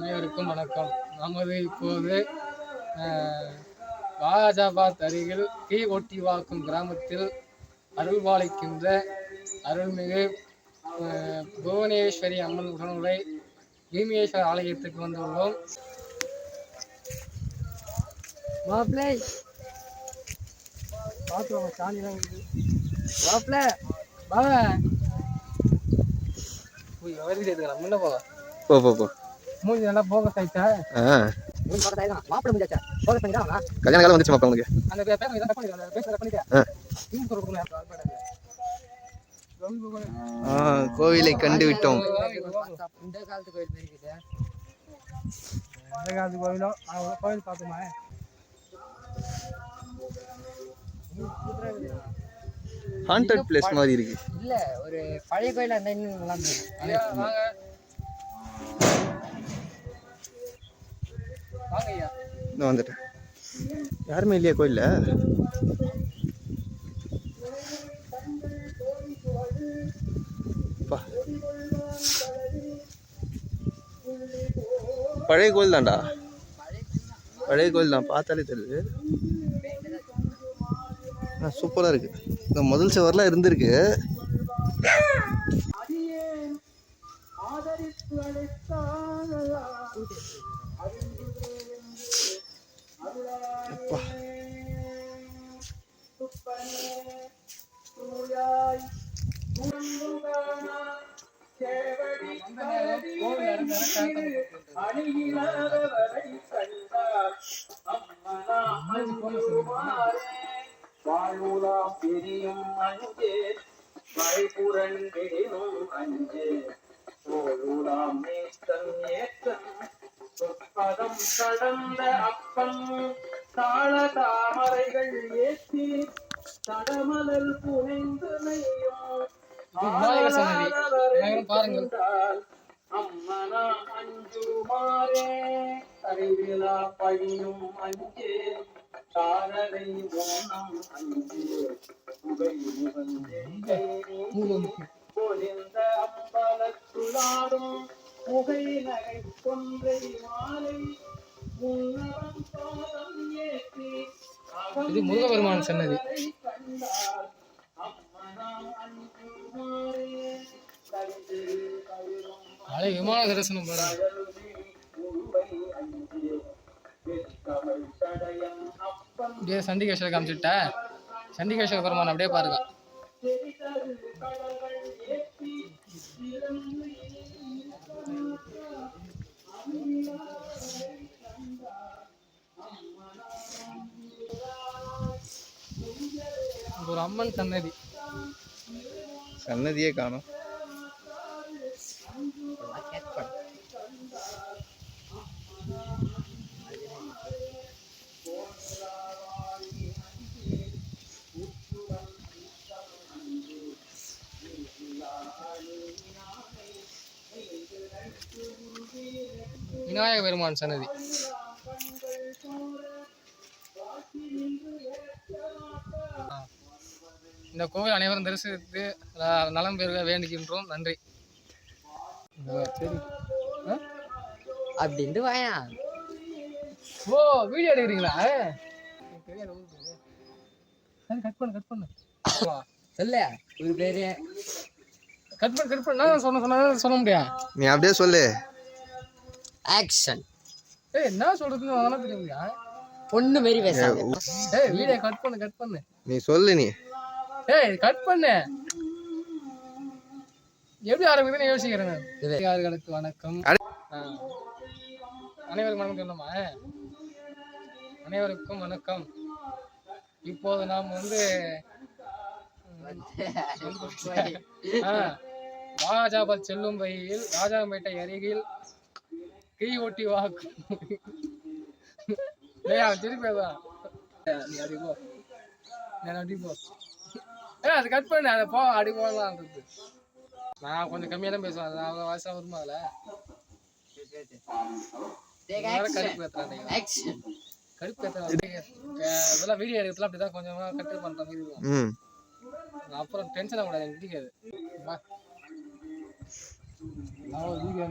அனைவருக்கும் வணக்கம். நமது இப்போது வாஜாபாத் அருகில் டி ஒட்டிவாக்கம் கிராமத்தில் அருள்பாலிக்கின்ற அருள்மிகு புவனேஸ்வரி அம்மன் உடனுரை பீமேஸ்வர் ஆலயத்துக்கு வந்துள்ளோம். பார்த்து சாணிலாம் முன்ன போ மூஞ்சி நல்லா போகஸ் ஆயிட்டா. கல்யாண காலம் வந்துச்சு மாப்பா உங்களுக்கு. கோவிலை கண்டு விட்டோம். இந்த காலத்து கோயிலும் கோயில் பார்த்துமா ஹாண்டட் பிளேஸ் மாதிரி இருக்கு. இல்ல ஒரு பழைய கோயில் அந்த இன்னும் நல்லா இருந்துச்சு. வந்துட்டேன். யாருமே இல்லையா கோயில்ல? பழைய கோயில் தான்டா, பழைய கோயில் தான், பார்த்தாலே தெரியுது. சூப்பரா இருக்கு. இந்த முதல் சுவர்லாம் இருந்திருக்கு. வாழ்வுலாம் பிரியும் அஞ்சே வழிபுரண்டினும் அஞ்சே சோழுலாம் நேத்தம் ஏற்றம் சொற்பதம் கடந்த அப்பம் தாழ தாமரைகள் ஏற்றி தடமலல் புனைந்து நெய்யும் அம்மனா அஞ்சுமாறே அறிவிலா பழியும் அஞ்சே தாரதை ஓணம் அஞ்சே புகை பொலிந்த அம்பலத்துளாடும் புகை நகை கொன்றை மாலை முன்னவன் பாதம் ஏற்றி இது முருகபெருமான் சன்னதி. கண்டார் அம்மனா அஞ்சுமாறே நாளை விமான தரிசனம் போட அப்படியே சண்டிகேஸ்வர காமிச்சுட்ட. சண்டிகேஸ்வர பெருமான் அப்படியே பாருங்க. ஒரு அம்மன் சன்னதி. சன்னதியே காணும். விநாயக பெருமான் சன்னதி. இந்த கோவில் அனைவரும் தரிசித்து நலம் பெறுக வேண்டுகின்றோம். நன்றி. அப்படின்ட்டு வாயா. ஓ வீடியோ எடுக்கிறீங்களா? கட் பண்ணு சொல்ல ஒரு பேரு கட் பண்ண சொல்ல முடியா? நீ அப்படியே சொல்லு. ஆக்ஷன். என்ன சொல்றதுன்னு அதெல்லாம் தெரியுங்களா? பொண்ணு மாரி பேசாத. வீடியோ கட் பண்ணு. நீ சொல்லு. நீ கட் பண்ணு. எப்படி ஆரம்பிக்குதுன்னு யோசிக்கிறேன். யாருக்கு வணக்கம். அனைவருக்கும் வணக்கம் சொன்னோமா? அனைவருக்கும் வணக்கம். இப்போது நாம் வாஜாபாத் செல்லும் வழியில் ராஜாம்பேட்டை அருகில் டி ஒட்டிவாக்கம் திருப்பிதான் நீ அடி போ. அடி போ. அது கட் பண்ணு. அதை போ அடி போடலாம். நான் கொஞ்சம் கம்மியாக தான் பேசுவேன். அவ்வளோ வயசாக வருமா அதில் கடுப்பு ஏற்றுறாங்க. இதெல்லாம் வீடியோ எடுக்கலாம். அப்படிதான் கொஞ்சமாக கட்டு பண்ணுற மாதிரி இருக்கும். அப்புறம் டென்ஷன் ஆக கூடாது. எனக்கு பிடிக்காது. வீடியோ